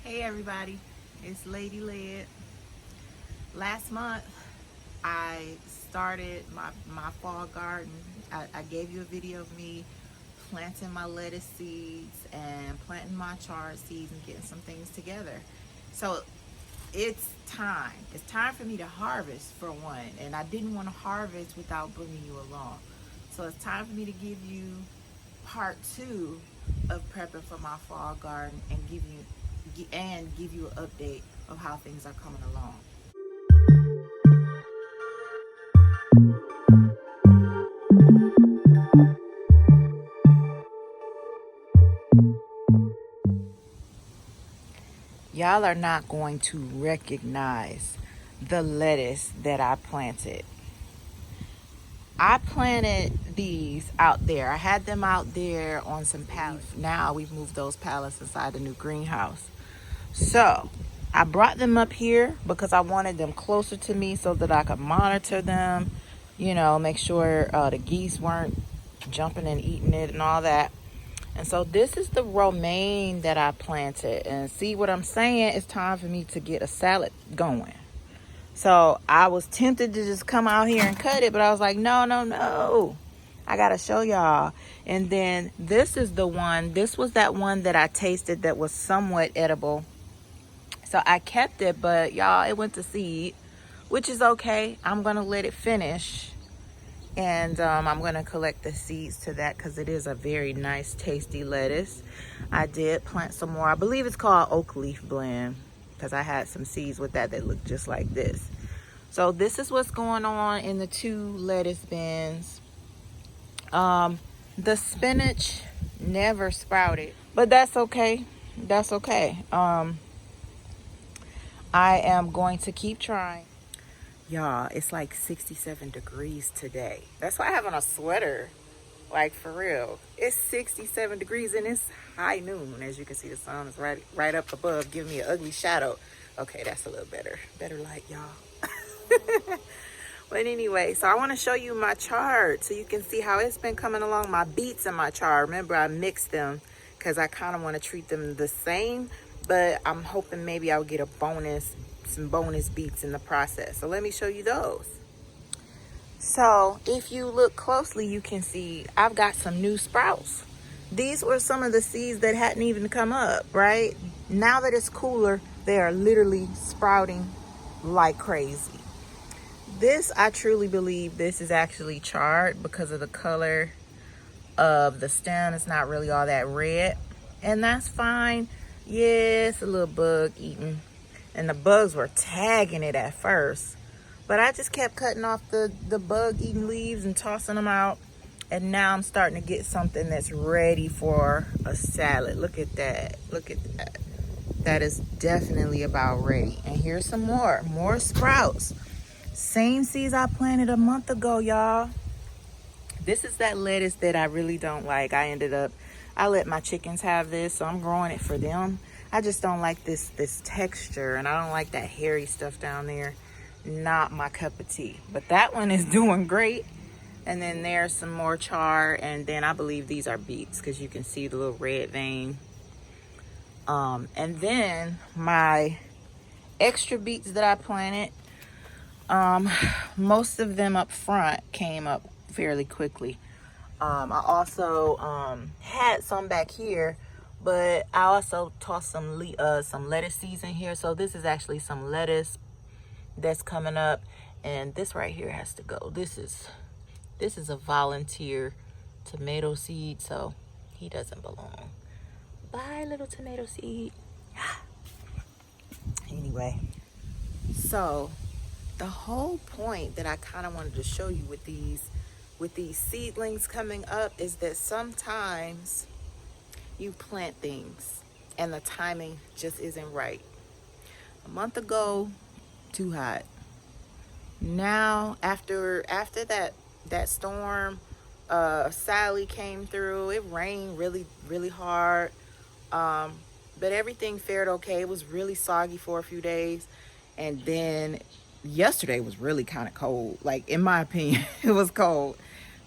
Hey everybody, it's Lady Led. Last month I started my fall garden. I gave you a video of me planting my lettuce seeds and planting my chard seeds and getting some things together. So it's time. It's time for me to harvest for one, and I didn't want to harvest without bringing you along. So it's time for me to give you part two of prepping for my fall garden and give you an update of how things are coming along. Y'all are not going to recognize the lettuce that I planted. I planted these out there. I had them out there on some pallets. Now we've moved those pallets inside the new greenhouse. So I brought them up here because I wanted them closer to me so that I could monitor them, make sure the geese weren't jumping and eating it and all that. And so this is the romaine that I planted. And see what I'm saying? It's time for me to get a salad going. So I was tempted to just come out here and cut it, but I was like, no. I gotta show y'all. And then this is the one. This was that one that I tasted that was somewhat edible. So I kept it, but y'all, it went to seed, which is okay. I'm gonna let it finish. And I'm gonna collect the seeds to that because it is a very nice, tasty lettuce. I did plant some more. I believe it's called oak leaf blend because I had some seeds with that look just like this. So this is what's going on in the two lettuce bins. The spinach never sprouted, but that's okay. That's okay. I am going to keep trying. Y'all, it's like 67 degrees today. That's why I have on a sweater. Like, for real. It's 67 degrees and it's high noon. As you can see, the sun is right up above, giving me an ugly shadow. Okay, that's a little better. Better light, y'all. But anyway, so I want to show you my chard so you can see how it's been coming along. My beets and my chard. Remember, I mixed them because I kind of want to treat them the same. But I'm hoping maybe I'll get some bonus beets in the process. So let me show you those. So if you look closely, you can see I've got some new sprouts. These were some of the seeds that hadn't even come up, right? Now that it's cooler, they are literally sprouting like crazy. This, I truly believe this is actually chard because of the color of the stem. It's not really all that red, and that's fine. Yes, a little bug eating, and the bugs were tagging it at first, but I just kept cutting off the bug eating leaves and tossing them out, and now I'm starting to get something that's ready for a salad. Look at that. Look at that. That is definitely about ready. And here's some more sprouts. Same seeds I planted a month ago, y'all. This is that lettuce that I really don't like. I let my chickens have this, so I'm growing it for them. I just don't like this texture, and I don't like that hairy stuff down there. Not my cup of tea. But that one is doing great. And then there's some more chard, and then I believe these are beets because you can see the little red vein. And then my extra beets that I planted, most of them up front came up fairly quickly. I also had some back here, but I also tossed some lettuce seeds in here. So this is actually some lettuce that's coming up, and this right here has to go. This is a volunteer tomato seed, so he doesn't belong. Bye, little tomato seed. Anyway, so the whole point that I kind of wanted to show you with these seedlings coming up is that sometimes you plant things and the timing just isn't right. A month ago, too hot. Now after that storm, Sally came through. It rained really hard, but everything fared okay. It was really soggy for a few days, and then yesterday was really kind of cold. Like, in my opinion, it was cold.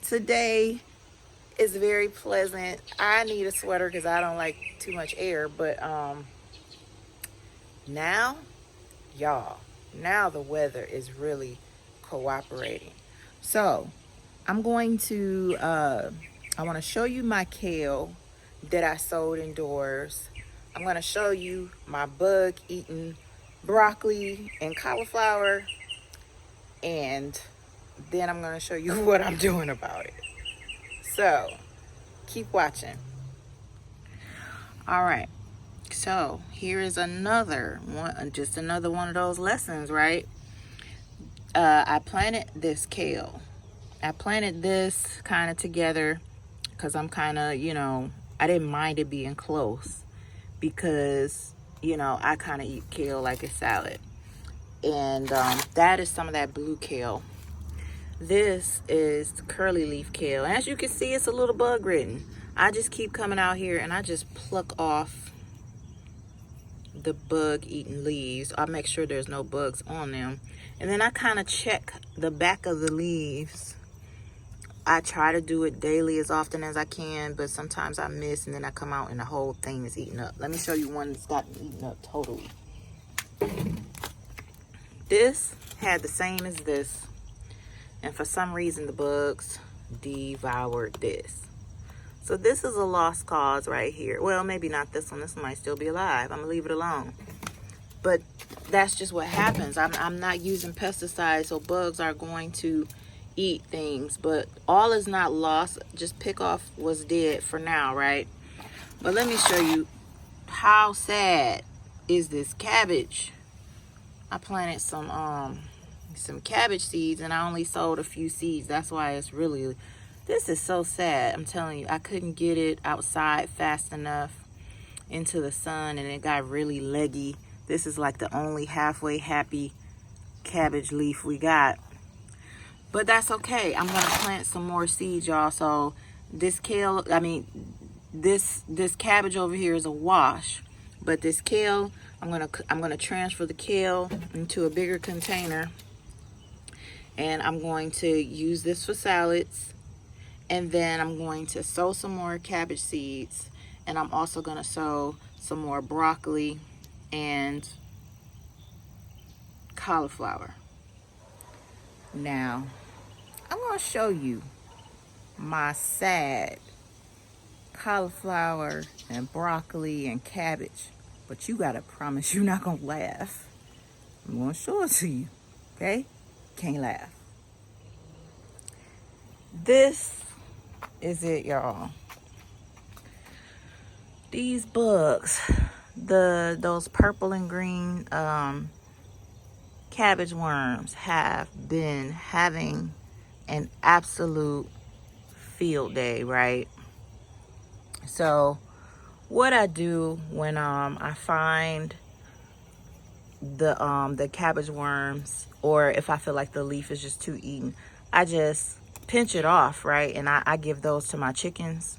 Today is very pleasant. I need a sweater because I don't like too much air, but Now, y'all, now the weather is really cooperating. So I'm going to I want to show you my kale that I sowed indoors. I'm going to show you my bug eating broccoli and cauliflower, and then I'm going to show you what I'm doing about it. So keep watching. All right, so here is another one, just another one of those lessons, right? I planted this kale. I planted this kind of together because I'm kind of, I didn't mind it being close because, I kind of eat kale like a salad. And that is some of that blue kale. This is curly leaf kale. As you can see, it's a little bug ridden. I just keep coming out here and I just pluck off the bug eating leaves. I make sure there's no bugs on them. And then I kind of check the back of the leaves. I try to do it daily as often as I can, but sometimes I miss and then I come out and the whole thing is eaten up. Let me show you one that's gotten eaten up totally. This had the same as this, and for some reason the bugs devoured this. So this is a lost cause right here. Well, maybe not this one. This one might still be alive. I'm gonna leave it alone. But that's just what happens. I'm not using pesticides, so bugs are going to eat things. But all is not lost. Just pick off what's dead for now, right? But let me show you how sad is this cabbage. I planted some cabbage seeds and I only sowed a few seeds. That's why it's really, this is so sad. I'm telling you, I couldn't get it outside fast enough into the sun and it got really leggy. This is like the only halfway happy cabbage leaf we got. But that's okay. I'm gonna plant some more seeds, y'all. So this kale, this cabbage over here is a wash. But this kale, I'm gonna transfer the kale into a bigger container. And I'm going to use this for salads. And then I'm going to sow some more cabbage seeds. And I'm also gonna sow some more broccoli and cauliflower. Now, I'm gonna show you my sad cauliflower and broccoli and cabbage, but you gotta promise you're not gonna laugh. I'm gonna show it to you, okay? Can't laugh. This is it, y'all. These bugs, those purple and green cabbage worms have been having an absolute field day, right? So what I do when I find the cabbage worms, or if I feel like the leaf is just too eaten, I just pinch it off, right? And I give those to my chickens.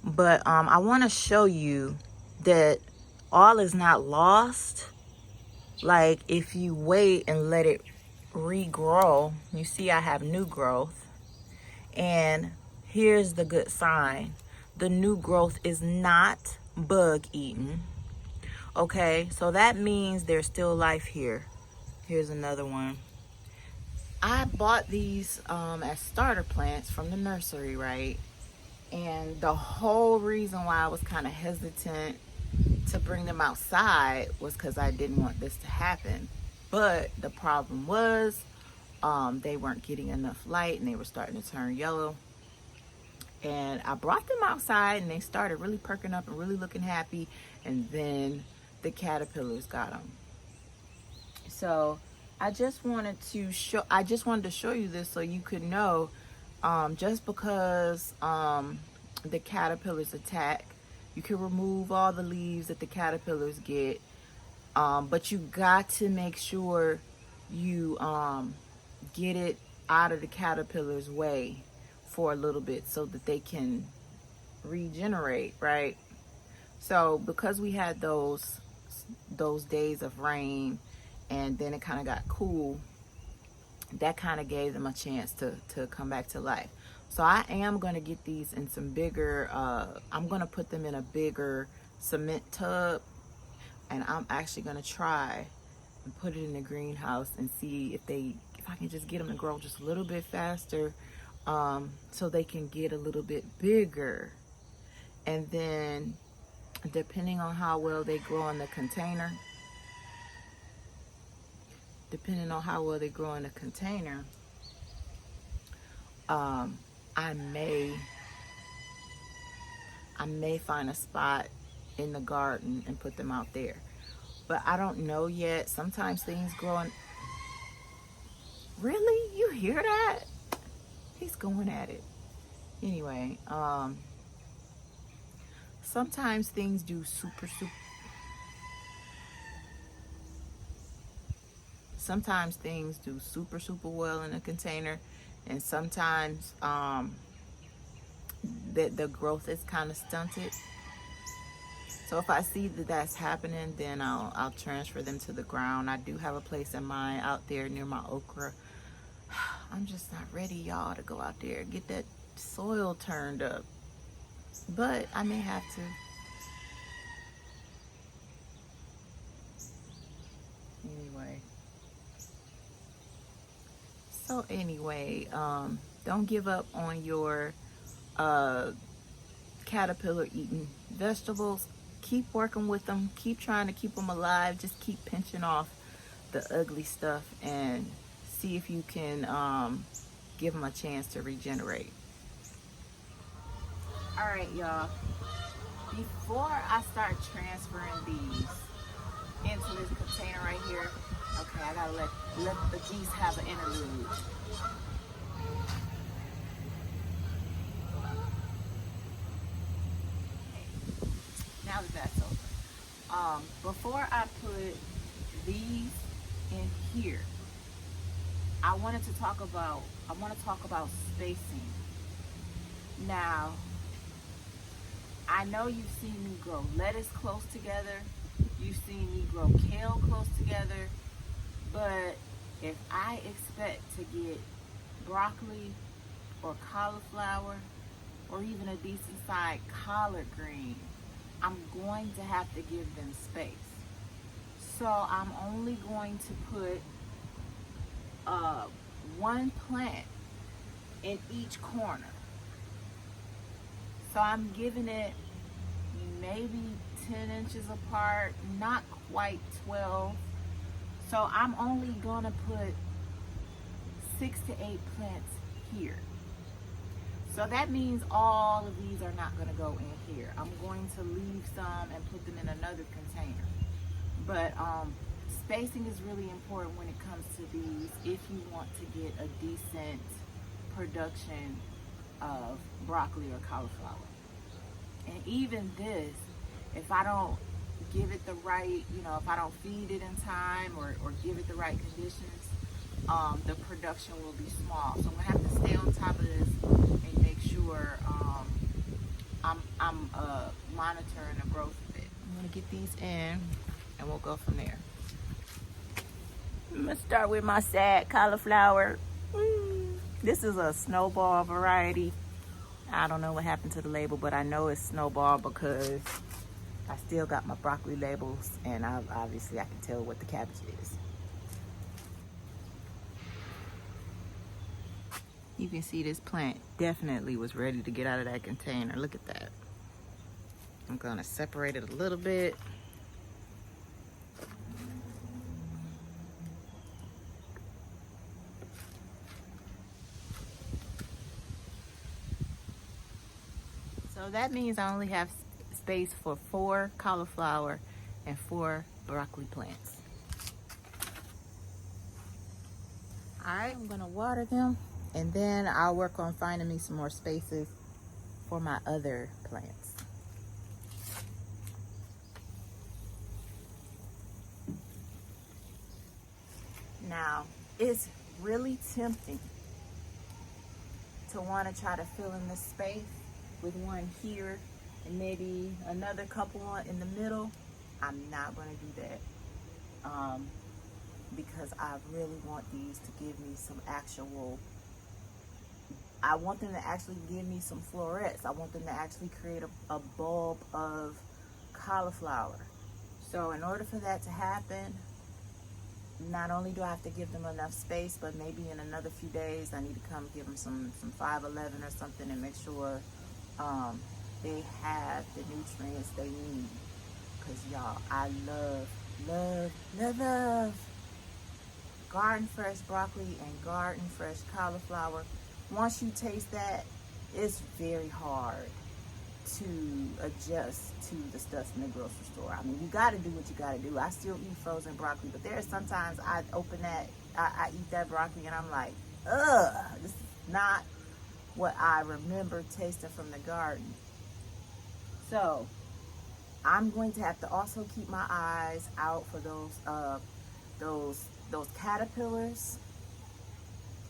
But I want to show you that all is not lost. Like if you wait and let it regrow, you see I have new growth. And here's the good sign. The new growth is not bug eaten. Okay, so that means there's still life here. Here's another one. I bought these as starter plants from the nursery, right? And the whole reason why I was kind of hesitant to bring them outside was because I didn't want this to happen. But the problem was they weren't getting enough light and they were starting to turn yellow. And I brought them outside and they started really perking up and really looking happy. And then the caterpillars got them. So I just wanted to show you this so you could know, just because the caterpillars attack, you can remove all the leaves that the caterpillars get, but you got to make sure you get it out of the caterpillar's way for a little bit so that they can regenerate, right? So because we had those days of rain and then it kind of got cool, that kind of gave them a chance to come back to life. So I am going to get these in some bigger, I'm going to put them in a bigger cement tub and I'm actually gonna try and put it in the greenhouse and see if I can just get them to grow just a little bit faster, so they can get a little bit bigger. And then depending on how well they grow in the container, I may find a spot in the garden and put them out there. But I don't know yet. Sometimes things grow in... Really? You hear that? He's going at it. Anyway, sometimes things do super well in a container, and sometimes the growth is kind of stunted. So if I see that that's happening, then I'll transfer them to the ground. I do have a place in mind out there near my okra. I'm just not ready, y'all, to go out there and get that soil turned up. But I may have to. Anyway, don't give up on your caterpillar eating vegetables. Keep working with them. Keep trying to keep them alive. Just keep pinching off the ugly stuff and see if you can give them a chance to regenerate. All right, y'all. Before I start transferring these into this container right here, okay, I gotta let the geese have an interlude. Now that that's over, before I put these in here, I want to talk about spacing. Now, I know you've seen me grow lettuce close together. You've seen me grow kale close together. But if I expect to get broccoli or cauliflower or even a decent sized collard green, I'm going to have to give them space. So I'm only going to put one plant in each corner. So I'm giving it maybe 10 inches apart, not quite 12. So I'm only gonna put 6 to 8 plants here. So that means all of these are not gonna go in here. I'm going to leave some and put them in another container. But spacing is really important when it comes to these if you want to get a decent production of broccoli or cauliflower. And even this, if I don't give it the right, if I don't feed it in time or give it the right conditions, the production will be small. So I'm gonna have to stay on top of this and make sure I'm monitoring the growth of it. I'm gonna get these in and we'll go from there. I'm gonna start with my sad cauliflower. This is a snowball variety. I don't know what happened to the label, but I know it's snowball because I still got my broccoli labels, and obviously I can tell what the cabbage is. You can see this plant definitely was ready to get out of that container. Look at that. I'm gonna separate it a little bit. So that means I only have space for 4 cauliflower and 4 broccoli plants. All right, I'm gonna water them, and then I'll work on finding me some more spaces for my other plants. Now, it's really tempting to want to try to fill in this space with one here and maybe another couple in the middle. I'm not going to do that because I really want these to give me some I want them to actually give me some florets. I want them to actually create a bulb of cauliflower. So in order for that to happen, not only do I have to give them enough space, but maybe in another few days I need to come give them some 511 or something and make sure they have the nutrients they need. Because y'all, I love garden fresh broccoli and garden fresh cauliflower. Once you taste that, it's very hard to adjust to the stuff in the grocery store. I mean, you got to do what you got to do. I still eat frozen broccoli, but there are sometimes I open that, I eat that broccoli and I'm like, ugh, this is not what I remember tasting from the garden. So I'm going to have to also keep my eyes out for those caterpillars.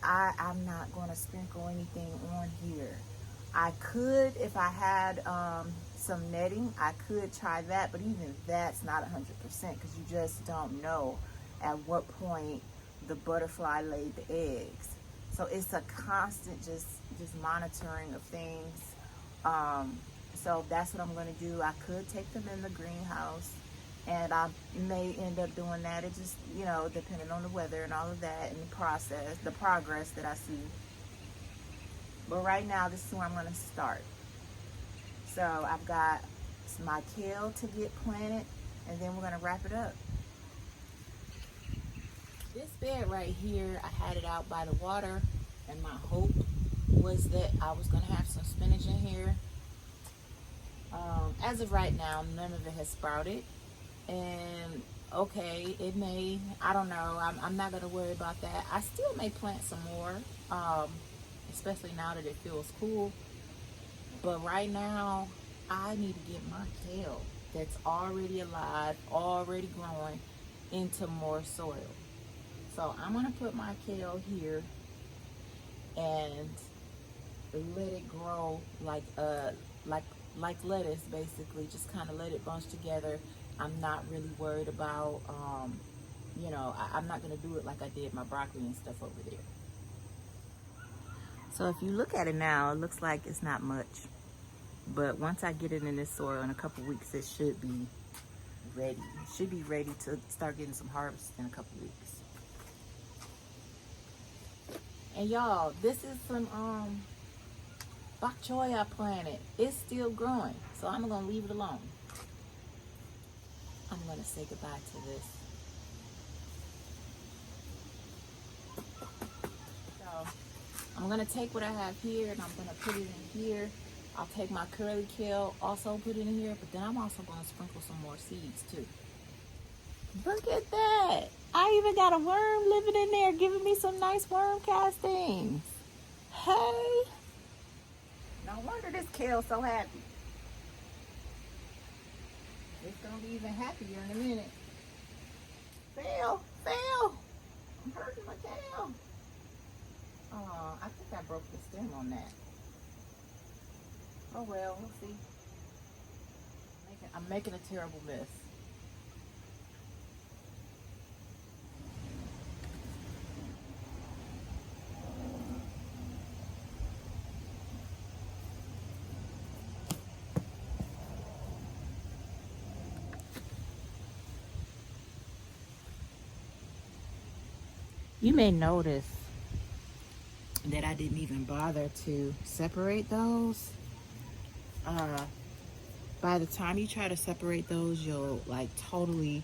I'm not going to sprinkle anything on here. I could, if I had some netting, I could try that, but even that's not 100% because you just don't know at what point the butterfly laid the eggs. So it's a constant just monitoring of things. So that's what I'm going to do. I could take them in the greenhouse, and I may end up doing that. It just, you know, depending on the weather and all of that and the progress that I see. But right now, this is where I'm going to start. So I've got my kale to get planted, and then we're going to wrap it up. This bed right here, I had it out by the water, and my hope was that I was going to have some spinach in here. As of right now, none of it has sprouted. And okay, it may, I don't know, I'm not going to worry about that. I still may plant some more, especially now that it feels cool. But right now, I need to get my kale that's already alive, already growing, into more soil. So I'm going to put my kale here and let it grow like lettuce, basically. Just kind of let it bunch together. I'm not really worried about, you know, I'm not going to do it like I did my broccoli and stuff over there. So if you look at it now, it looks like it's not much. But once I get it in this soil in a couple weeks, it should be ready. It should be ready to start getting some harvest in a couple weeks. And y'all, this is some bok choy I planted. It's still growing, so I'm gonna leave it alone. I'm gonna say goodbye to this. So I'm gonna take what I have here and I'm gonna put it in here. I'll take my curly kale, also put it in here, but then I'm also gonna sprinkle some more seeds too. Look at that! I even got a worm living in there, giving me some nice worm castings. Hey! No wonder this kale's so happy. It's gonna be even happier in a minute. Fail! I'm hurting my kale. Oh, I think I broke the stem on that. Oh well, we'll see. I'm making a terrible mess. You may notice that I didn't even bother to separate those. By the time you try to separate those, you'll like totally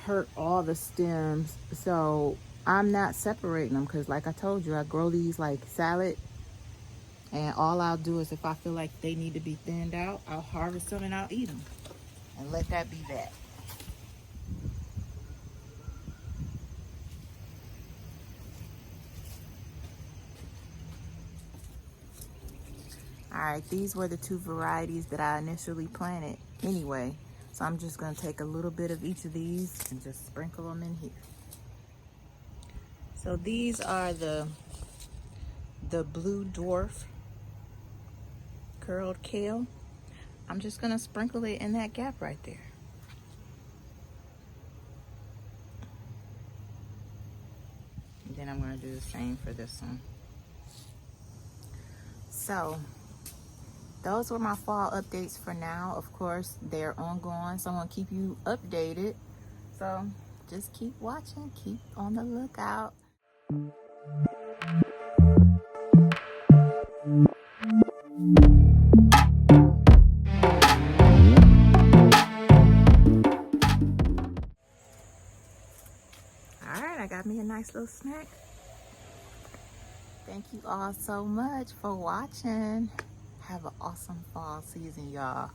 hurt all the stems. So I'm not separating them because like I told you, I grow these like salad, and all I'll do is if I feel like they need to be thinned out, I'll harvest them and I'll eat them and let that be that. All right, these were the two varieties that I initially planted anyway. So I'm just gonna take a little bit of each of these and just sprinkle them in here. So these are the blue dwarf curled kale. I'm just gonna sprinkle it in that gap right there. And then I'm gonna do the same for this one. So those were my fall updates for now. Of course, they're ongoing, so I'm gonna keep you updated. So just keep watching, keep on the lookout. All right, I got me a nice little snack. Thank you all so much for watching. Have an awesome fall season, y'all.